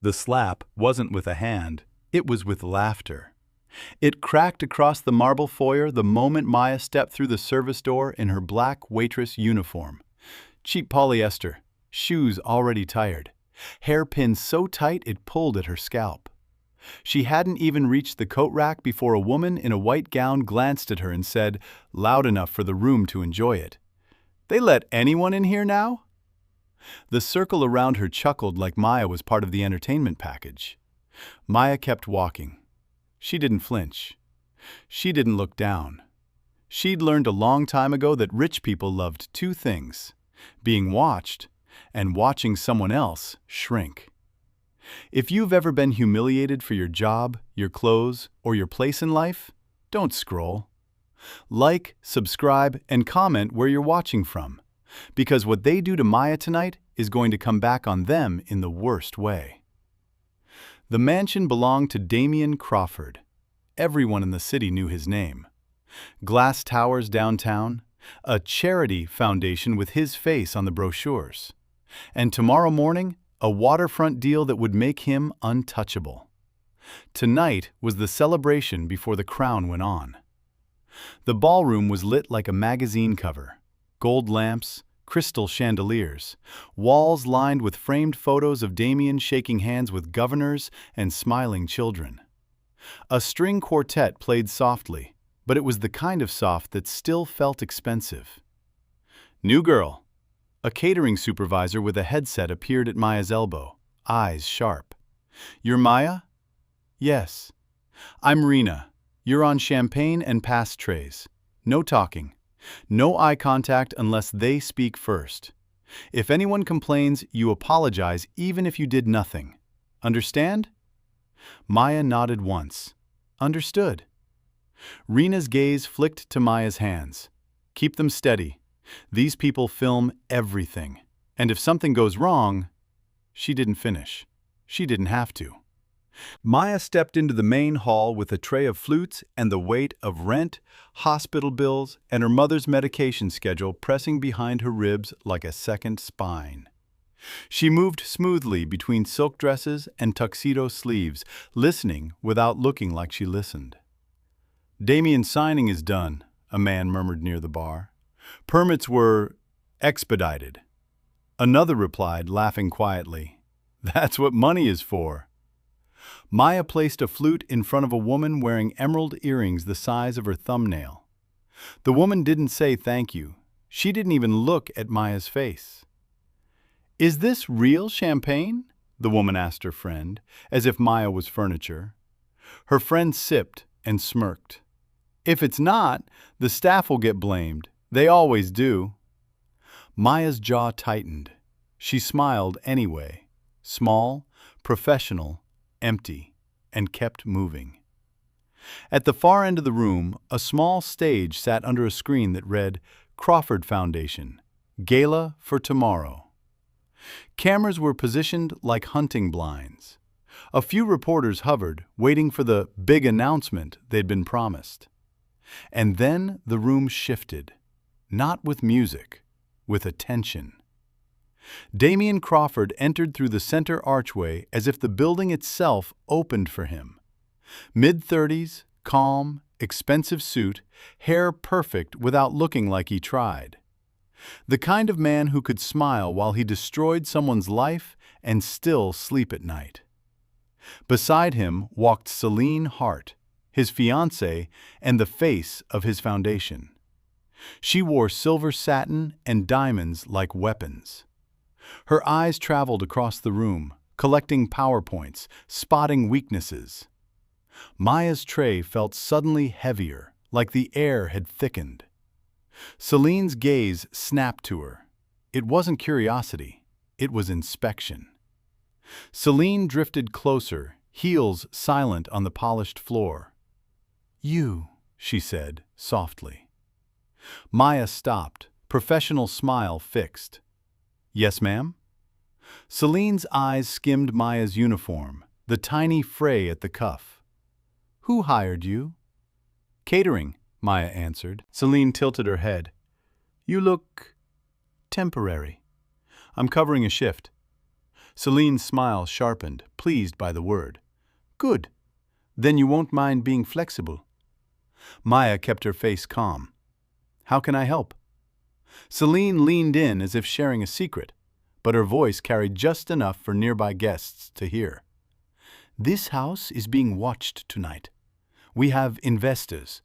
The slap wasn't with a hand, it was with laughter. It cracked across the marble foyer the moment Maya stepped through the service door in her black waitress uniform. Cheap polyester, shoes already tired, hair pinned so tight it pulled at her scalp. She hadn't even reached the coat rack before a woman in a white gown glanced at her and said, loud enough for the room to enjoy it, "They let anyone in here now?" The circle around her chuckled like Maya was part of the entertainment package. Maya kept walking. She didn't flinch. She didn't look down. She'd learned a long time ago that rich people loved two things: being watched and watching someone else shrink. If you've ever been humiliated for your job, your clothes, or your place in life, don't scroll. Like, subscribe, and comment where you're watching from, because what they do to Maya tonight is going to come back on them in the worst way. The mansion belonged to Damien Crawford. Everyone in the city knew his name. Glass towers downtown, a charity foundation with his face on the brochures. And tomorrow morning, a waterfront deal that would make him untouchable. Tonight was the celebration before the crown went on. The ballroom was lit like a magazine cover. Gold lamps, crystal chandeliers, walls lined with framed photos of Damien shaking hands with governors and smiling children. A string quartet played softly, but it was the kind of soft that still felt expensive. "New girl." A catering supervisor with a headset appeared at Maya's elbow, eyes sharp. "You're Maya?" "Yes." "I'm Rena. You're on champagne and pass trays. No talking. No eye contact unless they speak first. If anyone complains, you apologize even if you did nothing. Understand?" Maya nodded once. Understood. Rena's gaze flicked to Maya's hands. "Keep them steady. These people film everything. And if something goes wrong..." She didn't finish. She didn't have to. Maya stepped into the main hall with a tray of flutes and the weight of rent, hospital bills, and her mother's medication schedule pressing behind her ribs like a second spine. She moved smoothly between silk dresses and tuxedo sleeves, listening without looking like she listened. "Damien's signing is done," a man murmured near the bar. "Permits were expedited." Another replied, laughing quietly, "That's what money is for." Maya placed a flute in front of a woman wearing emerald earrings the size of her thumbnail. The woman didn't say thank you. She didn't even look at Maya's face. "Is this real champagne?" the woman asked her friend, as if Maya was furniture. Her friend sipped and smirked. "If it's not, the staff will get blamed. They always do." Maya's jaw tightened. She smiled anyway, small, professional, empty, and kept moving. At the far end of the room, a small stage sat under a screen that read, "Crawford Foundation, Gala for Tomorrow." Cameras were positioned like hunting blinds. A few reporters hovered, waiting for the big announcement they'd been promised. And then the room shifted, not with music, with attention. Damien Crawford entered through the center archway as if the building itself opened for him. Mid-30s, calm, expensive suit, hair perfect without looking like he tried. The kind of man who could smile while he destroyed someone's life and still sleep at night. Beside him walked Celine Hart, his fiancée and the face of his foundation. She wore silver satin and diamonds like weapons. Her eyes traveled across the room, collecting PowerPoints, spotting weaknesses. Maya's tray felt suddenly heavier, like the air had thickened. Celine's gaze snapped to her. It wasn't curiosity, it was inspection. Celine drifted closer, heels silent on the polished floor. "You," she said, softly. Maya stopped, professional smile fixed. "Yes, ma'am?" Celine's eyes skimmed Maya's uniform, the tiny fray at the cuff. "Who hired you?" "Catering," Maya answered. Celine tilted her head. "You look temporary." "I'm covering a shift." Celine's smile sharpened, pleased by the word. Good. Then you won't mind being flexible. Maya kept her face calm. How can I help? Celine leaned in as if sharing a secret, but her voice carried just enough for nearby guests to hear. This house is being watched tonight. We have investors,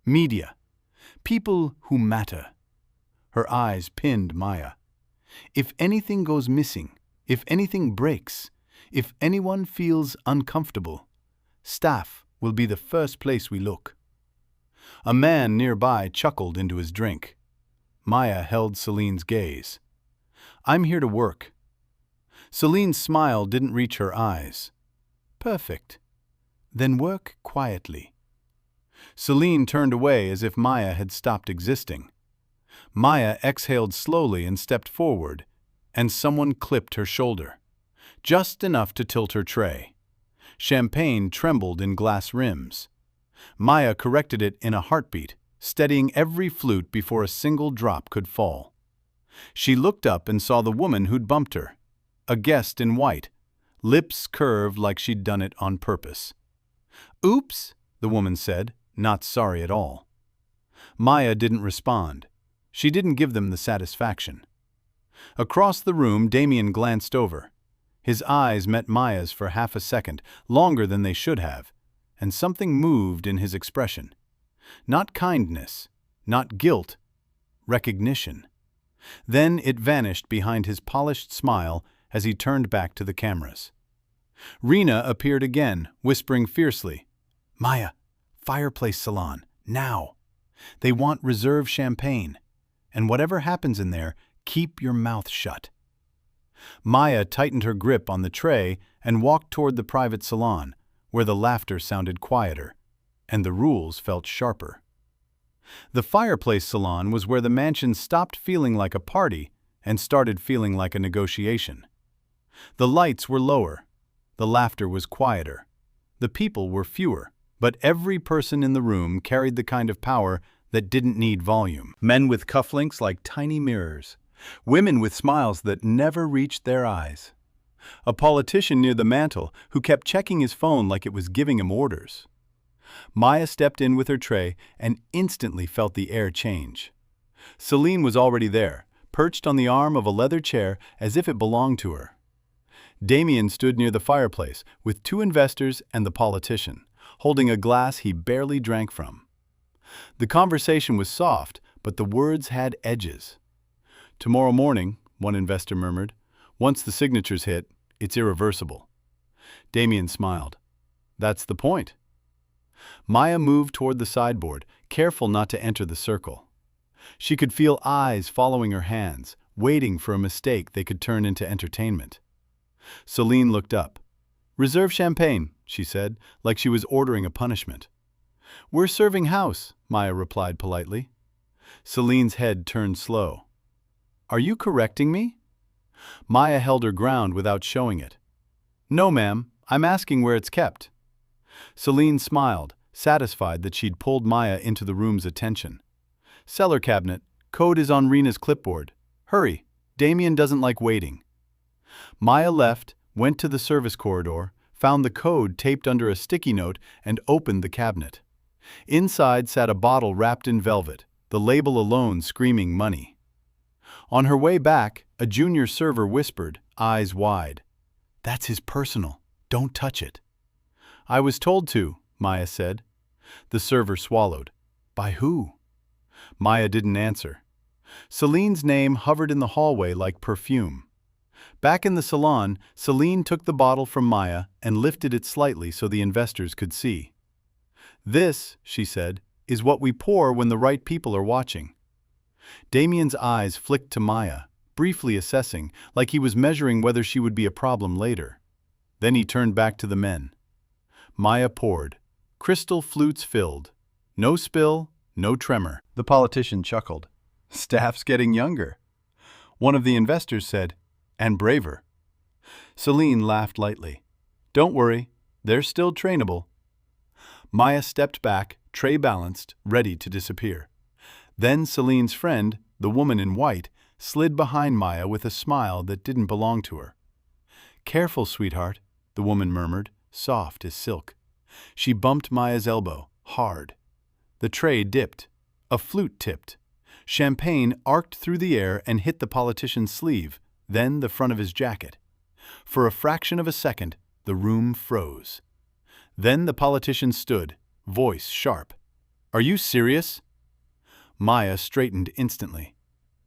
media, people who matter. Her eyes pinned Maya. If anything goes missing, if anything breaks, if anyone feels uncomfortable, staff will be the first place we look. A man nearby chuckled into his drink. Maya held Celine's gaze. I'm here to work. Celine's smile didn't reach her eyes. Perfect. Then work quietly. Celine turned away as if Maya had stopped existing. Maya exhaled slowly and stepped forward, and someone clipped her shoulder, just enough to tilt her tray. Champagne trembled in glass rims. Maya corrected it in a heartbeat, steadying every flute before a single drop could fall. She looked up and saw the woman who'd bumped her, a guest in white, lips curved like she'd done it on purpose. Oops, the woman said, not sorry at all. Maya didn't respond. She didn't give them the satisfaction. Across the room, Damien glanced over. His eyes met Maya's for half a second, longer than they should have, and something moved in his expression. Not kindness, not guilt, recognition. Then it vanished behind his polished smile as he turned back to the cameras. Rena appeared again, whispering fiercely, Maya, fireplace salon, now. They want reserve champagne. And whatever happens in there, keep your mouth shut. Maya tightened her grip on the tray and walked toward the private salon, where the laughter sounded quieter, and the rules felt sharper. The fireplace salon was where the mansion stopped feeling like a party and started feeling like a negotiation. The lights were lower, the laughter was quieter, the people were fewer, but every person in the room carried the kind of power that didn't need volume. Men with cufflinks like tiny mirrors, women with smiles that never reached their eyes. A politician near the mantel who kept checking his phone like it was giving him orders. Maya stepped in with her tray and instantly felt the air change. Celine was already there, perched on the arm of a leather chair as if it belonged to her. Damien stood near the fireplace with two investors and the politician, holding a glass he barely drank from. The conversation was soft, but the words had edges. Tomorrow morning, one investor murmured, once the signatures hit, it's irreversible. Damien smiled. That's the point. Maya moved toward the sideboard, careful not to enter the circle. She could feel eyes following her hands, waiting for a mistake they could turn into entertainment. Celine looked up. Reserve champagne, she said, like she was ordering a punishment. We're serving house, Maya replied politely. Celine's head turned slow. Are you correcting me? Maya held her ground without showing it. No, ma'am, I'm asking where it's kept. Celine smiled, satisfied that she'd pulled Maya into the room's attention. Cellar cabinet, code is on Rena's clipboard. Hurry, Damien doesn't like waiting. Maya left, went to the service corridor, found the code taped under a sticky note, and opened the cabinet. Inside sat a bottle wrapped in velvet, the label alone screaming money. On her way back, a junior server whispered, eyes wide, That's his personal. Don't touch it. I was told to, Maya said. The server swallowed. By who? Maya didn't answer. Celine's name hovered in the hallway like perfume. Back in the salon, Celine took the bottle from Maya and lifted it slightly so the investors could see. This, she said, is what we pour when the right people are watching. Damien's eyes flicked to Maya, briefly assessing, like he was measuring whether she would be a problem later. Then he turned back to the men. Maya poured. Crystal flutes filled. No spill, no tremor. The politician chuckled. Staff's getting younger. One of the investors said, and braver. Celine laughed lightly. Don't worry, they're still trainable. Maya stepped back, tray balanced, ready to disappear. Then Celine's friend, the woman in white, slid behind Maya with a smile that didn't belong to her. Careful, sweetheart, the woman murmured, soft as silk. She bumped Maya's elbow, hard. The tray dipped. A flute tipped. Champagne arced through the air and hit the politician's sleeve, then the front of his jacket. For a fraction of a second, the room froze. Then the politician stood, voice sharp. "Are you serious?" Maya straightened instantly.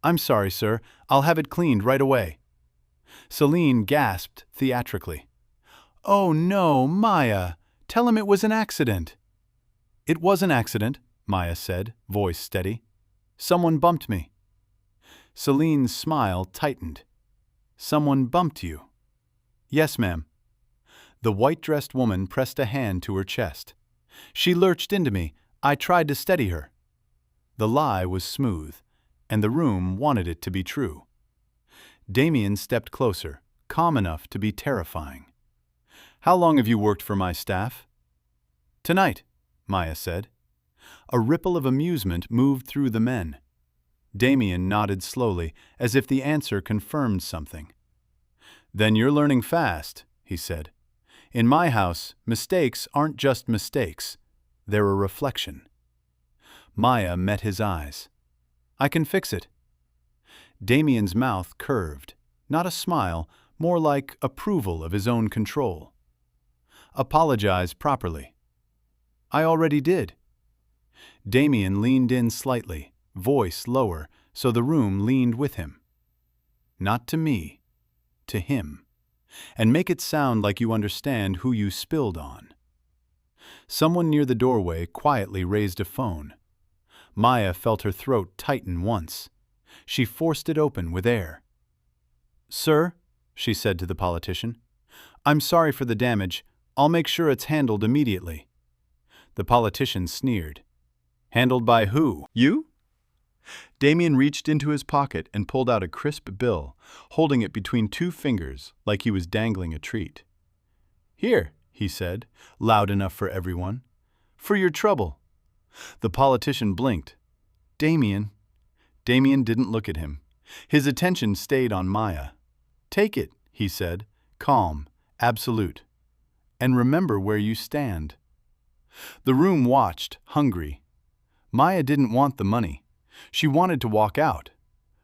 "I'm sorry, sir. I'll have it cleaned right away." Celine gasped theatrically. "Oh no, Maya! Tell him it was an accident." "It was an accident," Maya said, voice steady. "Someone bumped me." Celine's smile tightened. "Someone bumped you?" "Yes, ma'am." The white-dressed woman pressed a hand to her chest. "She lurched into me. I tried to steady her." The lie was smooth, and the room wanted it to be true. Damien stepped closer, calm enough to be terrifying. "How long have you worked for my staff?" "Tonight," Maya said. A ripple of amusement moved through the men. Damien nodded slowly, as if the answer confirmed something. "Then you're learning fast," he said. "In my house, mistakes aren't just mistakes. They're a reflection." Maya met his eyes. "I can fix it." Damien's mouth curved, not a smile, more like approval of his own control. "Apologize properly." "I already did." Damien leaned in slightly, voice lower, so the room leaned with him. "Not to me, to him. And make it sound like you understand who you spilled on." Someone near the doorway quietly raised a phone. Maya felt her throat tighten once. She forced it open with air. "Sir," she said to the politician, "I'm sorry for the damage. I'll make sure it's handled immediately." The politician sneered. "Handled by who? You?" Damien reached into his pocket and pulled out a crisp bill, holding it between two fingers like he was dangling a treat. "Here," he said, loud enough for everyone. "For your trouble." The politician blinked. "Damien." Damien didn't look at him. His attention stayed on Maya. "Take it," he said, calm, absolute. "And remember where you stand." The room watched, hungry. Maya didn't want the money. She wanted to walk out.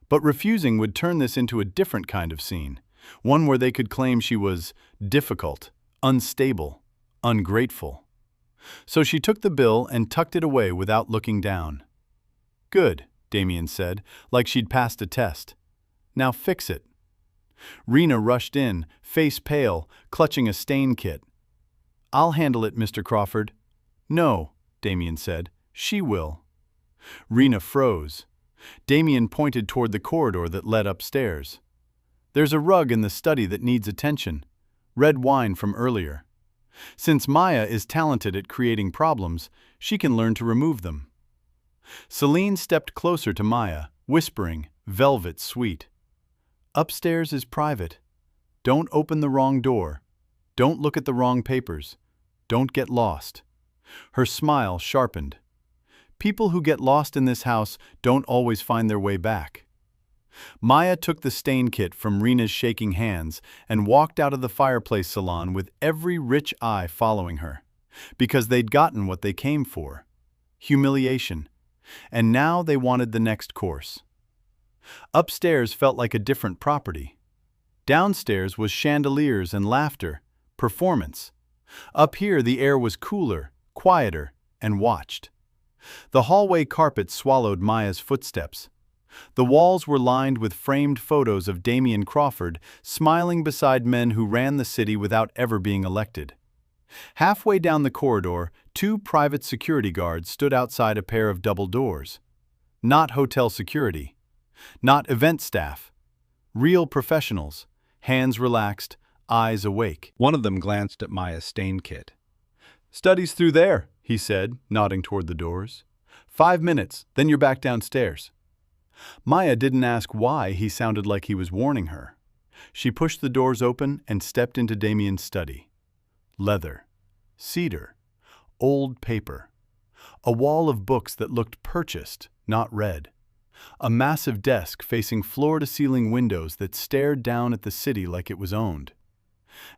But refusing would turn this into a different kind of scene, one where they could claim she was difficult, unstable, ungrateful. So she took the bill and tucked it away without looking down. "Good," Damien said, like she'd passed a test. "Now fix it." Rena rushed in, face pale, clutching a stain kit. "I'll handle it, Mr. Crawford." "No," Damien said. "She will." Rena froze. Damien pointed toward the corridor that led upstairs. "There's a rug in the study that needs attention. Red wine from earlier. Since Maya is talented at creating problems, she can learn to remove them." Celine stepped closer to Maya, whispering, velvet sweet. "Upstairs is private. Don't open the wrong door. Don't look at the wrong papers. Don't get lost." Her smile sharpened. "People who get lost in this house don't always find their way back." Maya took the stain kit from Rena's shaking hands and walked out of the fireplace salon with every rich eye following her, because they'd gotten what they came for: humiliation. And now they wanted the next course. Upstairs felt like a different property. Downstairs was chandeliers and laughter, performance. Up here the air was cooler, quieter, and watched. The hallway carpet swallowed Maya's footsteps. The walls were lined with framed photos of Damien Crawford smiling beside men who ran the city without ever being elected. Halfway down the corridor, two private security guards stood outside a pair of double doors. Not hotel security. Not event staff. Real professionals, hands relaxed, eyes awake. One of them glanced at Maya's stain kit. "Study's through there," he said, nodding toward the doors. 5 minutes, then you're back downstairs." Maya didn't ask why he sounded like he was warning her. She pushed the doors open and stepped into Damien's study. Leather, cedar, old paper. A wall of books that looked purchased, not read. A massive desk facing floor-to-ceiling windows that stared down at the city like it was owned.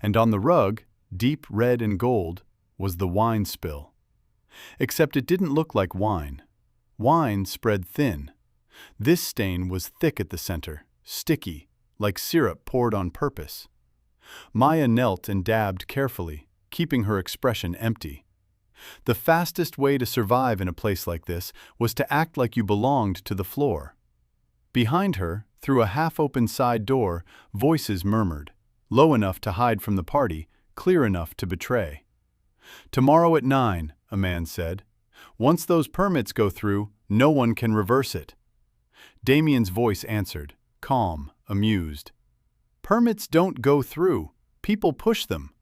And on the rug, deep red and gold, was the wine spill. Except it didn't look like wine. Wine spread thin. This stain was thick at the center, sticky, like syrup poured on purpose. Maya knelt and dabbed carefully, keeping her expression empty. The fastest way to survive in a place like this was to act like you belonged to the floor. Behind her, through a half-open side door, voices murmured, low enough to hide from the party, clear enough to betray. "Tomorrow at 9, a man said. "Once those permits go through, no one can reverse it." Damien's voice answered, calm, amused. "Permits don't go through. People push them."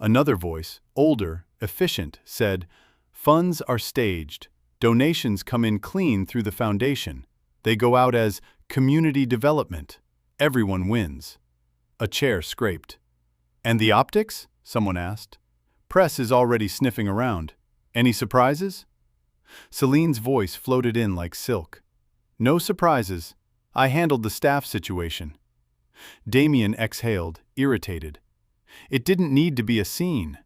Another voice, older, efficient, said, "Funds are staged. Donations come in clean through the foundation. They go out as community development. Everyone wins." A chair scraped. "And the optics?" someone asked. "Press is already sniffing around. Any surprises?" Celine's voice floated in like silk. "No surprises. I handled the staff situation." Damien exhaled, irritated. "It didn't need to be a scene."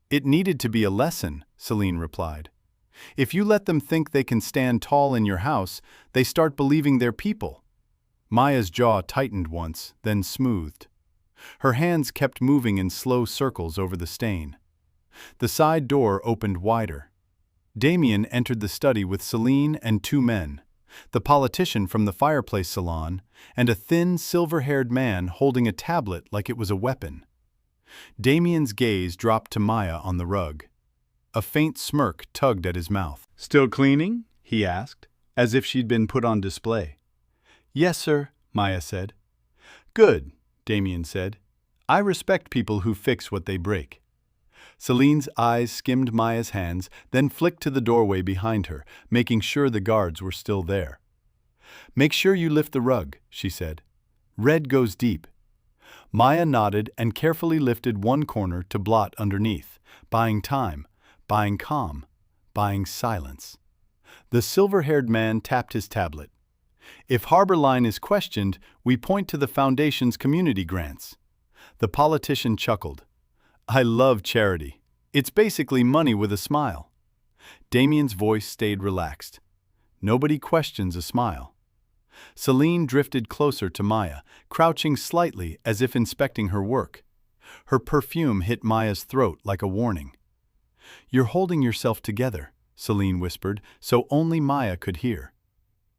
"It needed to be a lesson," Celine replied. "If you let them think they can stand tall in your house, they start believing they're people." Maya's jaw tightened once, then smoothed. Her hands kept moving in slow circles over the stain. The side door opened wider. Damien entered the study with Celine and two men, the politician from the fireplace salon, and a thin, silver-haired man holding a tablet like it was a weapon. Damien's gaze dropped to Maya on the rug. A faint smirk tugged at his mouth. "Still cleaning?" he asked, as if she'd been put on display. "Yes, sir," Maya said. "Good," Damien said. "I respect people who fix what they break." Celine's eyes skimmed Maya's hands, then flicked to the doorway behind her, making sure the guards were still there. "Make sure you lift the rug," she said. "Red goes deep." Maya nodded and carefully lifted one corner to blot underneath, buying time, buying calm, buying silence. The silver-haired man tapped his tablet. "If Harbor Line is questioned, we point to the Foundation's community grants." The politician chuckled. "I love charity. It's basically money with a smile." Damien's voice stayed relaxed. "Nobody questions a smile." Celine drifted closer to Maya, crouching slightly as if inspecting her work. Her perfume hit Maya's throat like a warning. "You're holding yourself together," Celine whispered, so only Maya could hear.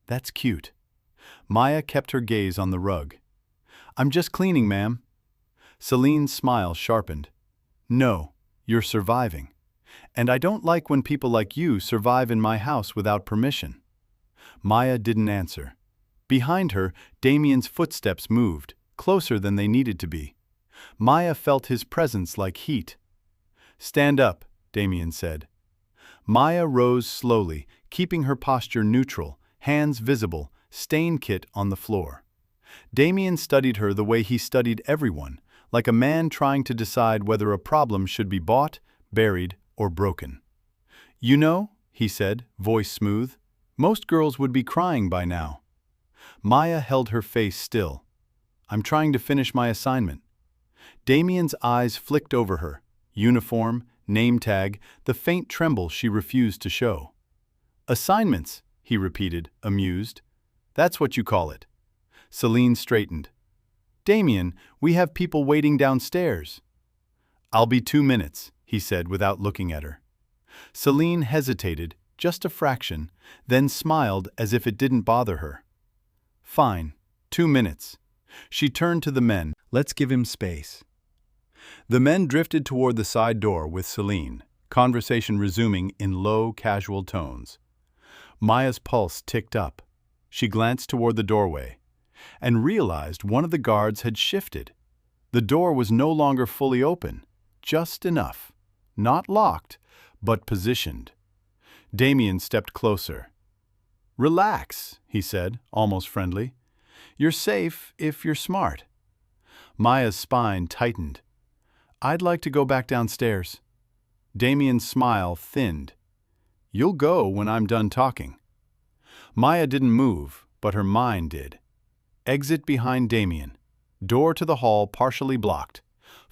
"That's cute." Maya kept her gaze on the rug. "I'm just cleaning, ma'am." Celine's smile sharpened. "No, you're surviving. And I don't like when people like you survive in my house without permission." Maya didn't answer. Behind her, Damien's footsteps moved, closer than they needed to be. Maya felt his presence like heat. "Stand up," Damien said. Maya rose slowly, keeping her posture neutral, hands visible, stain kit on the floor. Damien studied her the way he studied everyone, like a man trying to decide whether a problem should be bought, buried, or broken. "You know," he said, voice smooth, "most girls would be crying by now." Maya held her face still. "I'm trying to finish my assignment." Damien's eyes flicked over her. Uniform, name tag, the faint tremble she refused to show. "Assignments," he repeated, amused. "That's what you call it." Celine straightened. "Damien, we have people waiting downstairs." "I'll be 2 minutes," he said without looking at her. Celine hesitated, just a fraction, then smiled as if it didn't bother her. "Fine, 2 minutes." She turned to the men. "Let's give him space." The men drifted toward the side door with Celine, conversation resuming in low, casual tones. Maya's pulse ticked up. She glanced toward the doorway and realized one of the guards had shifted. The door was no longer fully open, just enough. Not locked, but positioned. Damien stepped closer. "Relax," he said, almost friendly. "You're safe if you're smart." Maya's spine tightened. "I'd like to go back downstairs." Damien's smile thinned. "You'll go when I'm done talking." Maya didn't move, but her mind did. Exit behind Damien. Door to the hall partially blocked.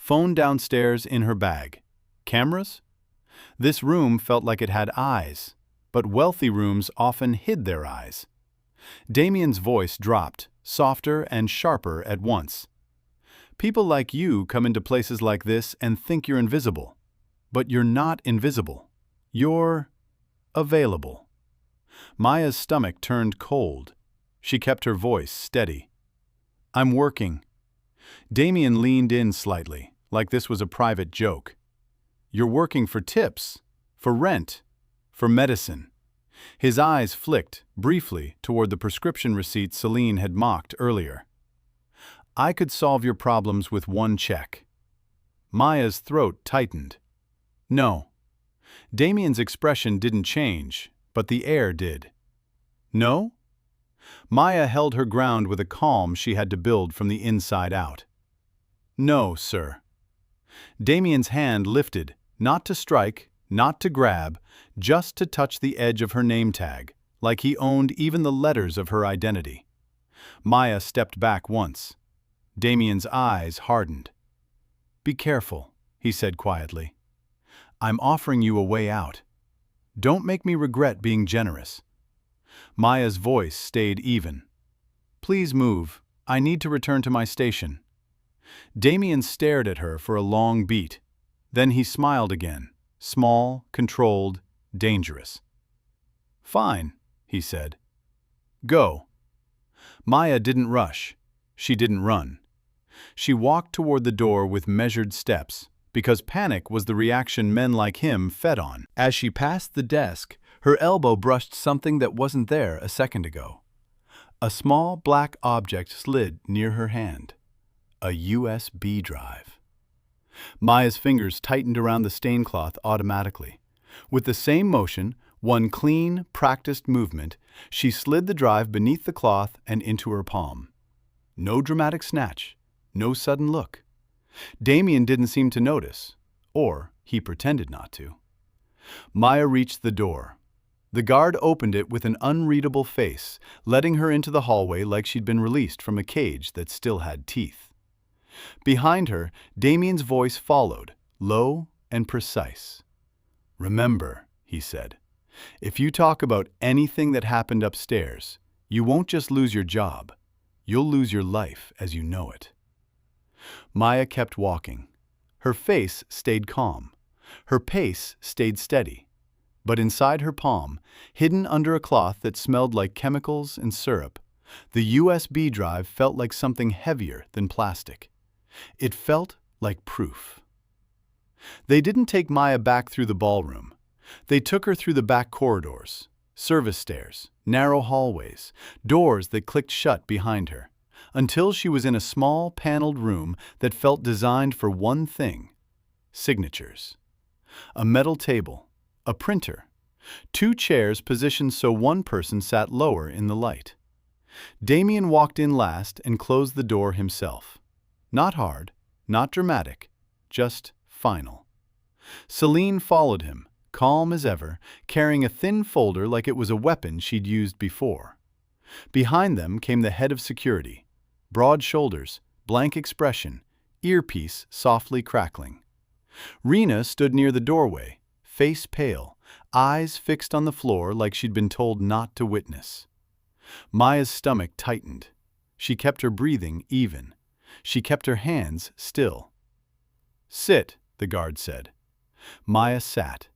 phone downstairs in her bag. Cameras? This room felt like it had eyes, but wealthy rooms often hid their eyes. Damien's voice dropped, softer and sharper at once. People like you come into places like this and think you're invisible. But you're not invisible. You're available. Maya's stomach turned cold. She kept her voice steady. I'm working. Damien leaned in slightly, like this was a private joke. You're working for tips, for rent, for medicine. His eyes flicked, briefly, toward the prescription receipt Celine had mocked earlier. I could solve your problems with one check. Maya's throat tightened. No. Damien's expression didn't change, but the air did. No? Maya held her ground with a calm she had to build from the inside out. No, sir. Damien's hand lifted, not to strike, not to grab, just to touch the edge of her name tag, like he owned even the letters of her identity. Maya stepped back once. Damien's eyes hardened. Be careful, he said quietly. I'm offering you a way out. Don't make me regret being generous. Maya's voice stayed even. Please move. I need to return to my station. Damien stared at her for a long beat. Then he smiled again, small, controlled, dangerous. Fine, he said. Go. Maya didn't rush. She didn't run. She walked toward the door with measured steps, because panic was the reaction men like him fed on. As she passed the desk, her elbow brushed something that wasn't there a second ago. A small black object slid near her hand. A USB drive. Maya's fingers tightened around the stain cloth automatically. With the same motion, one clean, practiced movement, she slid the drive beneath the cloth and into her palm. No dramatic snatch, no sudden look. Damien didn't seem to notice, or he pretended not to. Maya reached the door. The guard opened it with an unreadable face, letting her into the hallway like she'd been released from a cage that still had teeth. Behind her, Damien's voice followed, low and precise. Remember, he said, if you talk about anything that happened upstairs, you won't just lose your job, you'll lose your life as you know it. Maya kept walking. Her face stayed calm. Her pace stayed steady. But inside her palm, hidden under a cloth that smelled like chemicals and syrup, the USB drive felt like something heavier than plastic. It felt like proof. They didn't take Maya back through the ballroom. They took her through the back corridors, service stairs, narrow hallways, doors that clicked shut behind her, until she was in a small paneled room that felt designed for one thing: signatures. A metal table, a printer, 2 chairs positioned so one person sat lower in the light. Damien walked in last and closed the door himself. Not hard, not dramatic, just final. Celine followed him, calm as ever, carrying a thin folder like it was a weapon she'd used before. Behind them came the head of security. Broad shoulders, blank expression, earpiece softly crackling. Rena stood near the doorway, face pale, eyes fixed on the floor like she'd been told not to witness. Maya's stomach tightened. She kept her breathing even. She kept her hands still. Sit, the guard said. Maya sat.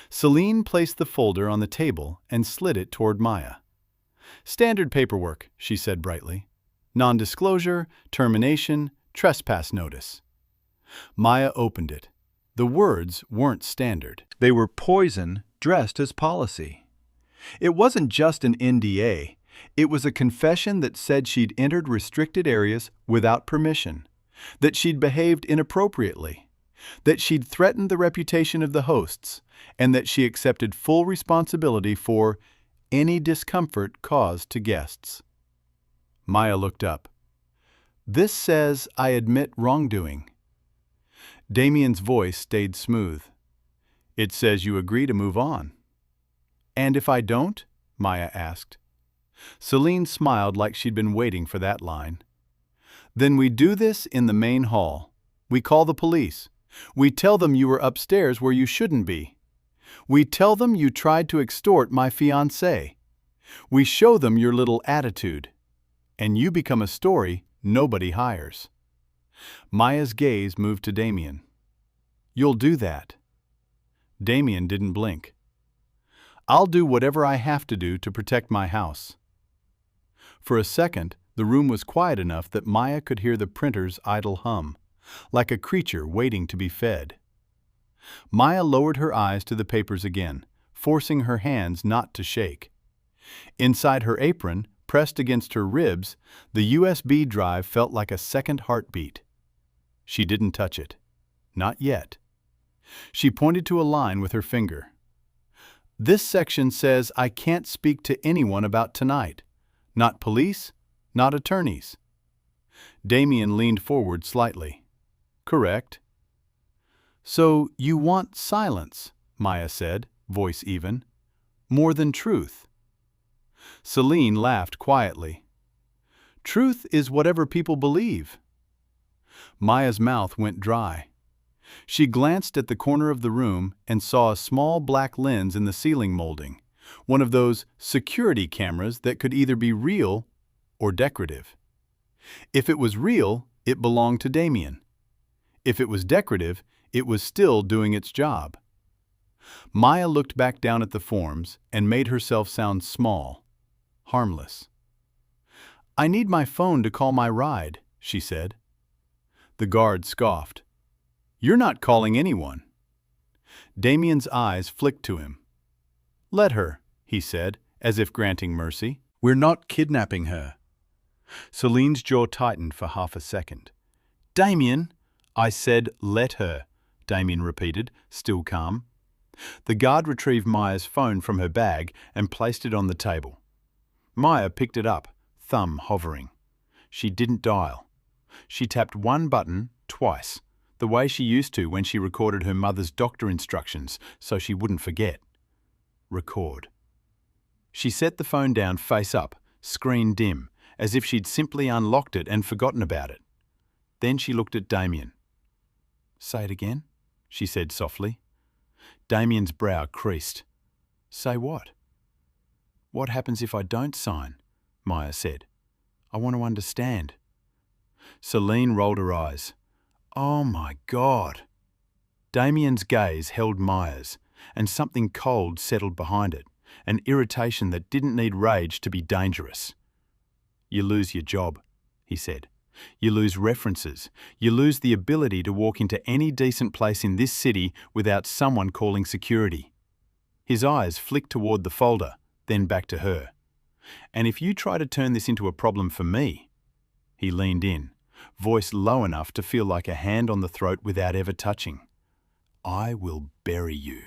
Celine placed the folder on the table and slid it toward Maya. Standard paperwork, she said brightly. Non-disclosure, termination, trespass notice. Maya opened it. The words weren't standard. They were poison dressed as policy. It wasn't just an NDA. It was a confession that said she'd entered restricted areas without permission, that she'd behaved inappropriately, that she'd threatened the reputation of the hosts, and that she accepted full responsibility for any discomfort caused to guests. Maya looked up. This says I admit wrongdoing. Damien's voice stayed smooth. It says you agree to move on. And if I don't? Maya asked. Celine smiled like she'd been waiting for that line. Then we do this in the main hall. We call the police. We tell them you were upstairs where you shouldn't be. We tell them you tried to extort my fiancé. We show them your little attitude. And you become a story nobody hires. Maya's gaze moved to Damien. You'll do that. Damien didn't blink. I'll do whatever I have to do to protect my house. For a second, the room was quiet enough that Maya could hear the printer's idle hum, like a creature waiting to be fed. Maya lowered her eyes to the papers again, forcing her hands not to shake. Inside her apron, pressed against her ribs, the USB drive felt like a second heartbeat. She didn't touch it. Not yet. She pointed to a line with her finger. This section says I can't speak to anyone about tonight. Not police, not attorneys. Damien leaned forward slightly. Correct. So you want silence, Maya said, voice even. More than truth. Celine laughed quietly. Truth is whatever people believe. Maya's mouth went dry. She glanced at the corner of the room and saw a small black lens in the ceiling molding, one of those security cameras that could either be real or decorative. If it was real, it belonged to Damien. If it was decorative, it was still doing its job. Maya looked back down at the forms and made herself sound small, harmless. I need my phone to call my ride, she said. The guard scoffed. You're not calling anyone. Damien's eyes flicked to him. Let her, he said, as if granting mercy. We're not kidnapping her. Celine's jaw tightened for half a second. Damien, I said let her, Damien repeated, still calm. The guard retrieved Maya's phone from her bag and placed it on the table. Maya picked it up, thumb hovering. She didn't dial. She tapped one button twice, the way she used to when she recorded her mother's doctor instructions so she wouldn't forget. Record. She set the phone down face up, screen dim, as if she'd simply unlocked it and forgotten about it. Then she looked at Damien. Say it again, she said softly. Damien's brow creased. Say what? What happens if I don't sign? Maya said. I want to understand. Celine rolled her eyes. Oh my God. Damien's gaze held Maya's, and something cold settled behind it, an irritation that didn't need rage to be dangerous. You lose your job, he said. You lose references. You lose the ability to walk into any decent place in this city without someone calling security. His eyes flicked toward the folder, then back to her. And if you try to turn this into a problem for me, he leaned in, voice low enough to feel like a hand on the throat without ever touching. I will bury you.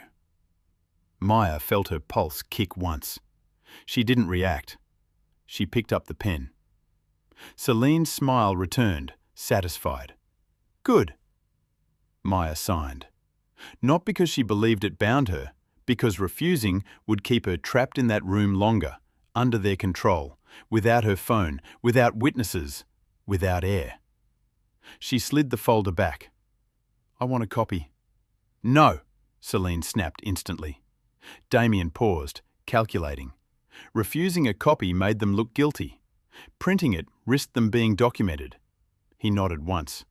Maya felt her pulse kick once. She didn't react. She picked up the pen. Celine's smile returned, satisfied. Good. Maya signed. Not because she believed it bound her, because refusing would keep her trapped in that room longer, under their control, without her phone, without witnesses, without air. She slid the folder back. I want a copy. No, Celine snapped instantly. Damien paused, calculating. Refusing a copy made them look guilty. Printing it risked them being documented. He nodded once.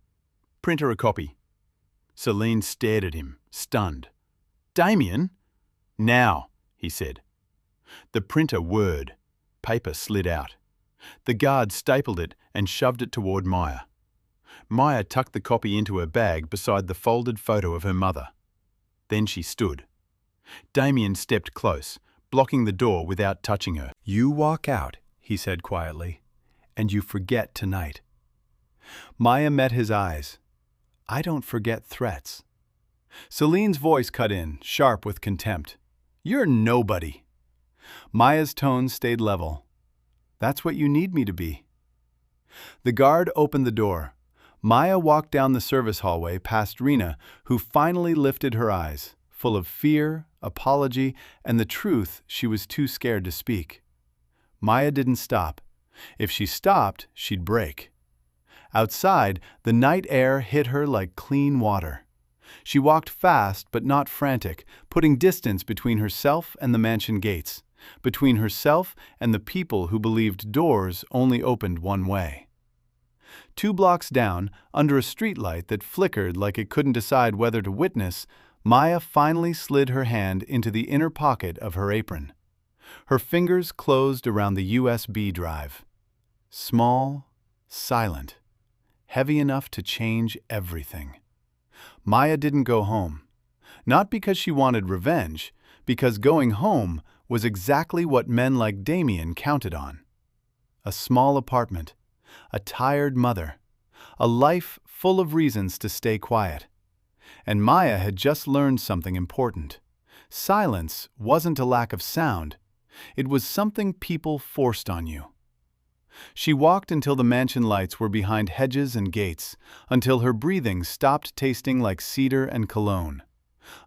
Print her a copy. Celine stared at him, stunned. Damien? Now, he said. The printer whirred. Paper slid out. The guard stapled it and shoved it toward Maya. Maya tucked the copy into her bag beside the folded photo of her mother. Then she stood. Damien stepped close, blocking the door without touching her. You walk out, he said quietly, and you forget tonight. Maya met his eyes. I don't forget threats. Celine's voice cut in, sharp with contempt. You're nobody. Maya's tone stayed level. That's what you need me to be. The guard opened the door. Maya walked down the service hallway past Rena, who finally lifted her eyes, full of fear, apology, and the truth she was too scared to speak. Maya didn't stop. If she stopped, she'd break. Outside, the night air hit her like clean water. She walked fast but not frantic, putting distance between herself and the mansion gates, between herself and the people who believed doors only opened one way. 2 blocks down, under a streetlight that flickered like it couldn't decide whether to witness, Maya finally slid her hand into the inner pocket of her apron. Her fingers closed around the USB drive. Small, silent, heavy enough to change everything. Maya didn't go home. Not because she wanted revenge, because going home was exactly what men like Damien counted on. A small apartment, a tired mother, a life full of reasons to stay quiet. And Maya had just learned something important. Silence wasn't a lack of sound. It was something people forced on you. She walked until the mansion lights were behind hedges and gates, until her breathing stopped tasting like cedar and cologne.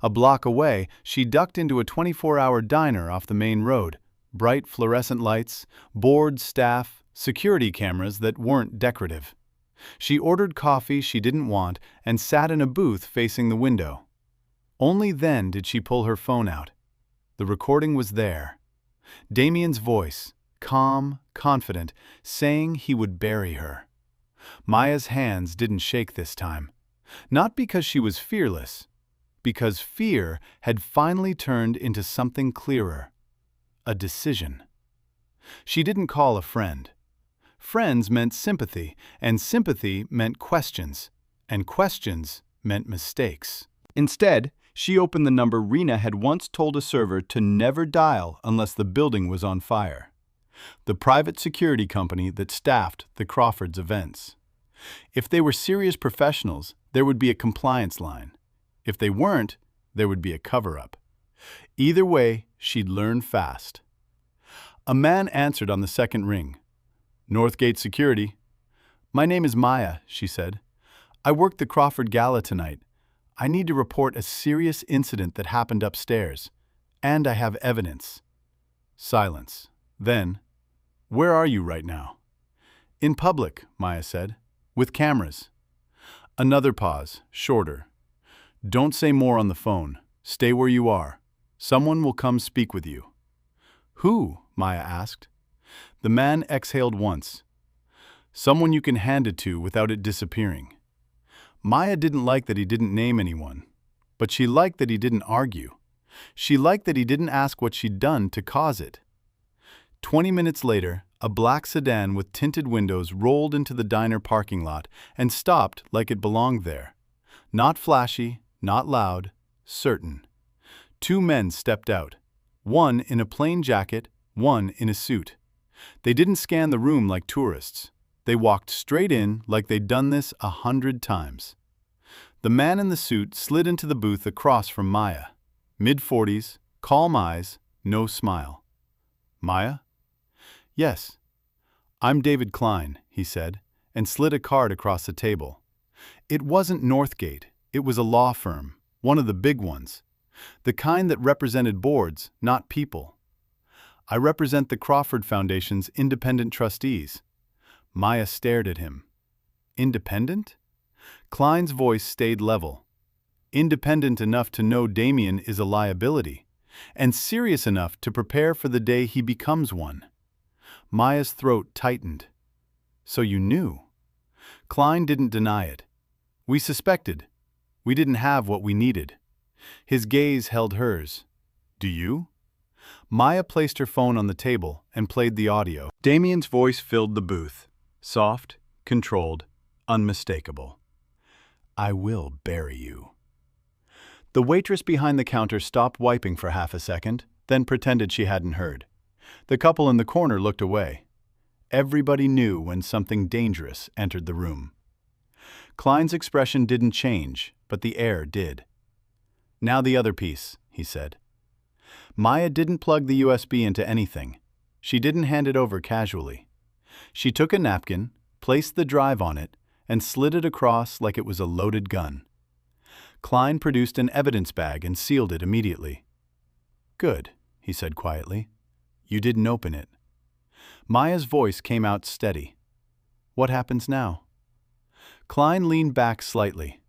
A block away, she ducked into a 24-hour diner off the main road. Bright fluorescent lights, bored staff, security cameras that weren't decorative. She ordered coffee she didn't want and sat in a booth facing the window. Only then did she pull her phone out. The recording was there. Damien's voice, calm, confident, saying he would bury her. Maya's hands didn't shake this time. Not because she was fearless, because fear had finally turned into something clearer. A decision. She didn't call a friend. Friends meant sympathy, and sympathy meant questions, and questions meant mistakes. Instead, she opened the number Rena had once told a server to never dial unless the building was on fire. The private security company that staffed the Crawfords' events. If they were serious professionals, there would be a compliance line. If they weren't, there would be a cover-up. Either way, she'd learn fast. A man answered on the second ring. "Northgate Security." "My name is Maya," she said. "I worked the Crawford gala tonight. I need to report a serious incident that happened upstairs, and I have evidence." Silence. Then, "Where are you right now?" "In public," Maya said, "with cameras." Another pause, shorter. "Don't say more on the phone. Stay where you are. Someone will come speak with you." "Who?" Maya asked. The man exhaled once. "Someone you can hand it to without it disappearing." Maya didn't like that he didn't name anyone, but she liked that he didn't argue. She liked that he didn't ask what she'd done to cause it. 20 minutes later, a black sedan with tinted windows rolled into the diner parking lot and stopped like it belonged there. Not flashy, not loud, certain. 2 men stepped out, one in a plain jacket, one in a suit. They didn't scan the room like tourists. They walked straight in like they'd done this 100 times. The man in the suit slid into the booth across from Maya. Mid-40s, calm eyes, no smile. "Maya?" "Yes." "I'm David Klein," he said, and slid a card across the table. It wasn't Northgate. It was a law firm, one of the big ones. The kind that represented boards, not people. "I represent the Crawford Foundation's independent trustees." Maya stared at him. "Independent?" Klein's voice stayed level. "Independent enough to know Damien is a liability, and serious enough to prepare for the day he becomes one." Maya's throat tightened. "So you knew?" Klein didn't deny it. "We suspected. We didn't have what we needed." His gaze held hers. "Do you?" Maya placed her phone on the table and played the audio. Damien's voice filled the booth. Soft, controlled, unmistakable. "I will bury you." The waitress behind the counter stopped wiping for half a second, then pretended she hadn't heard. The couple in the corner looked away. Everybody knew when something dangerous entered the room. Klein's expression didn't change, but the air did. "Now the other piece," he said. Maya didn't plug the USB into anything. She didn't hand it over casually. She took a napkin, placed the drive on it, and slid it across like it was a loaded gun. Klein produced an evidence bag and sealed it immediately. "Good," he said quietly. "You didn't open it." Maya's voice came out steady. "What happens now?" Klein leaned back slightly.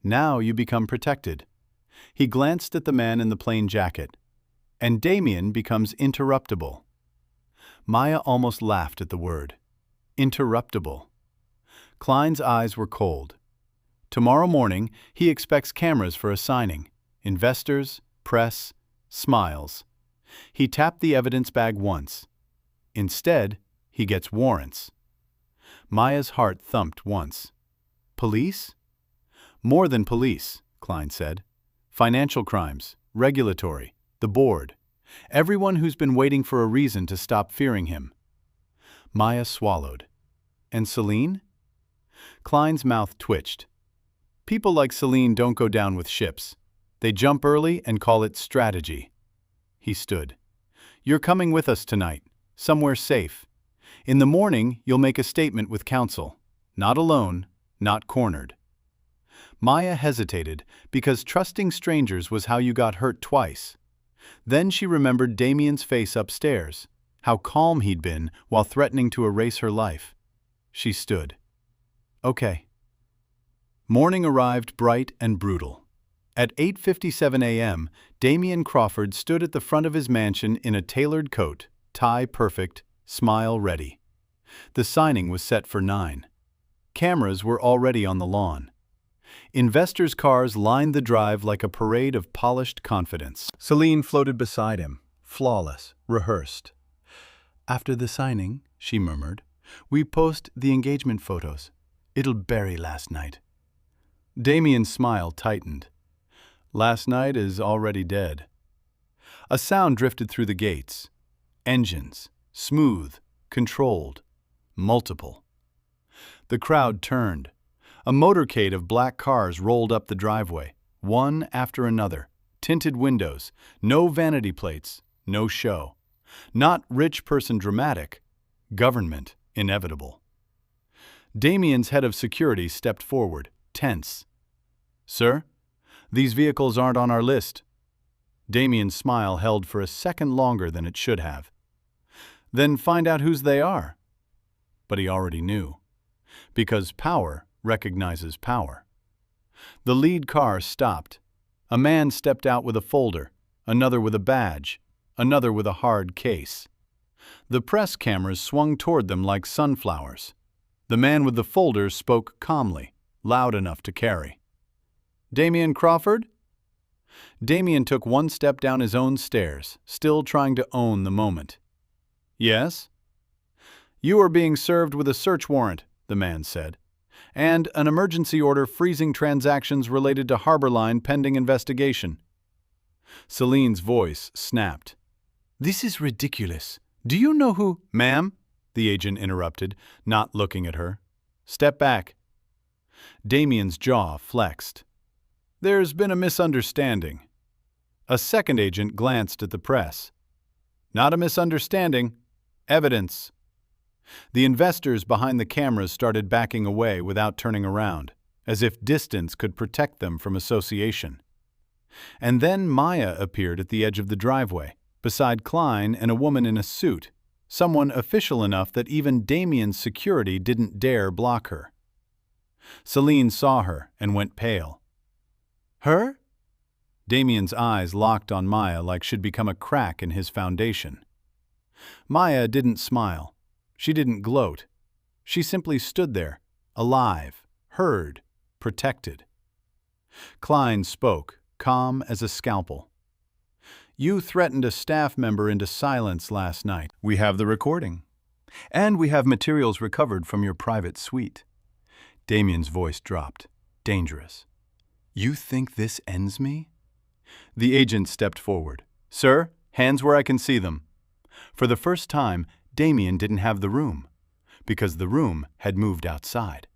Now you become protected. He glanced at the man in the plain jacket. And Damien becomes interruptible. Maya almost laughed at the word. Interruptible. Klein's eyes were cold. Tomorrow morning, he expects cameras for a signing. Investors, press, smiles. He tapped the evidence bag once. Instead, he gets warrants. Maya's heart thumped once. Police? More than police, Klein said. Financial crimes, regulatory, the board. Everyone who's been waiting for a reason to stop fearing him. Maya swallowed. And Celine? Klein's mouth twitched. People like Celine don't go down with ships. They jump early and call it strategy. He stood. You're coming with us tonight, somewhere safe. In the morning, you'll make a statement with counsel. Not alone, not cornered. Maya hesitated because trusting strangers was how you got hurt twice. Then she remembered Damien's face upstairs, how calm he'd been while threatening to erase her life. She stood. Okay. Morning arrived bright and brutal. At 8:57 a.m., Damien Crawford stood at the front of his mansion in a tailored coat, tie perfect, smile ready. The signing was set for 9. Cameras were already on the lawn. Investors' cars lined the drive like a parade of polished confidence. Celine floated beside him, flawless, rehearsed. After the signing, she murmured, we post the engagement photos. It'll bury last night. Damien's smile tightened. Last night is already dead. A sound drifted through the gates. Engines, smooth, controlled, multiple. The crowd turned. A motorcade of black cars rolled up the driveway, one after another. Tinted windows, no vanity plates, no show. Not rich person dramatic, government inevitable. Damien's head of security stepped forward, tense. Sir, these vehicles aren't on our list. Damien's smile held for a second longer than it should have. Then find out whose they are. But he already knew. Because power recognizes power. The lead car stopped. A man stepped out with a folder, another with a badge, another with a hard case. The press cameras swung toward them like sunflowers. The man with the folder spoke calmly, loud enough to carry. Damien Crawford? Damien took one step down his own stairs, still trying to own the moment. Yes? You are being served with a search warrant, the man said, and an emergency order freezing transactions related to Harborline pending investigation. Celine's voice snapped. This is ridiculous. Do you know who— Ma'am? The agent interrupted, not looking at her. Step back. Damien's jaw flexed. There's been a misunderstanding. A second agent glanced at the press. Not a misunderstanding. Evidence. The investors behind the cameras started backing away without turning around, as if distance could protect them from association. And then Maya appeared at the edge of the driveway, beside Klein and a woman in a suit, someone official enough that even Damien's security didn't dare block her. Celine saw her and went pale. Her? Damien's eyes locked on Maya like she'd become a crack in his foundation. Maya didn't smile. She didn't gloat. She simply stood there, alive, heard, protected. Klein spoke, calm as a scalpel. You threatened a staff member into silence last night. We have the recording. And we have materials recovered from your private suite. Damien's voice dropped. Dangerous. You think this ends me? The agent stepped forward. Sir, hands where I can see them. For the first time, Damien didn't have the room, because the room had moved outside,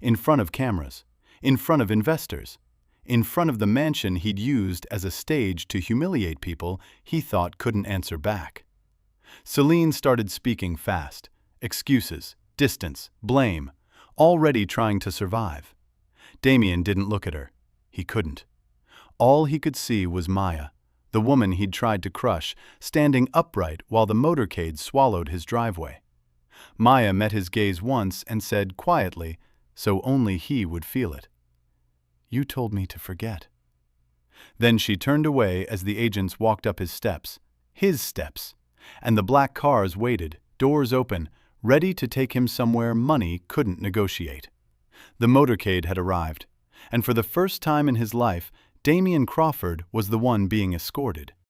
in front of cameras, in front of investors, in front of the mansion he'd used as a stage to humiliate people he thought couldn't answer back. Celine started speaking fast, excuses, distance, blame, already trying to survive. Damien didn't look at her. He couldn't. All he could see was Maya, the woman he'd tried to crush, standing upright while the motorcade swallowed his driveway. Maya met his gaze once and said quietly, so only he would feel it. "You told me to forget." Then she turned away as the agents walked up his steps, and the black cars waited, doors open, ready to take him somewhere money couldn't negotiate. The motorcade had arrived, and for the first time in his life, Damien Crawford was the one being escorted.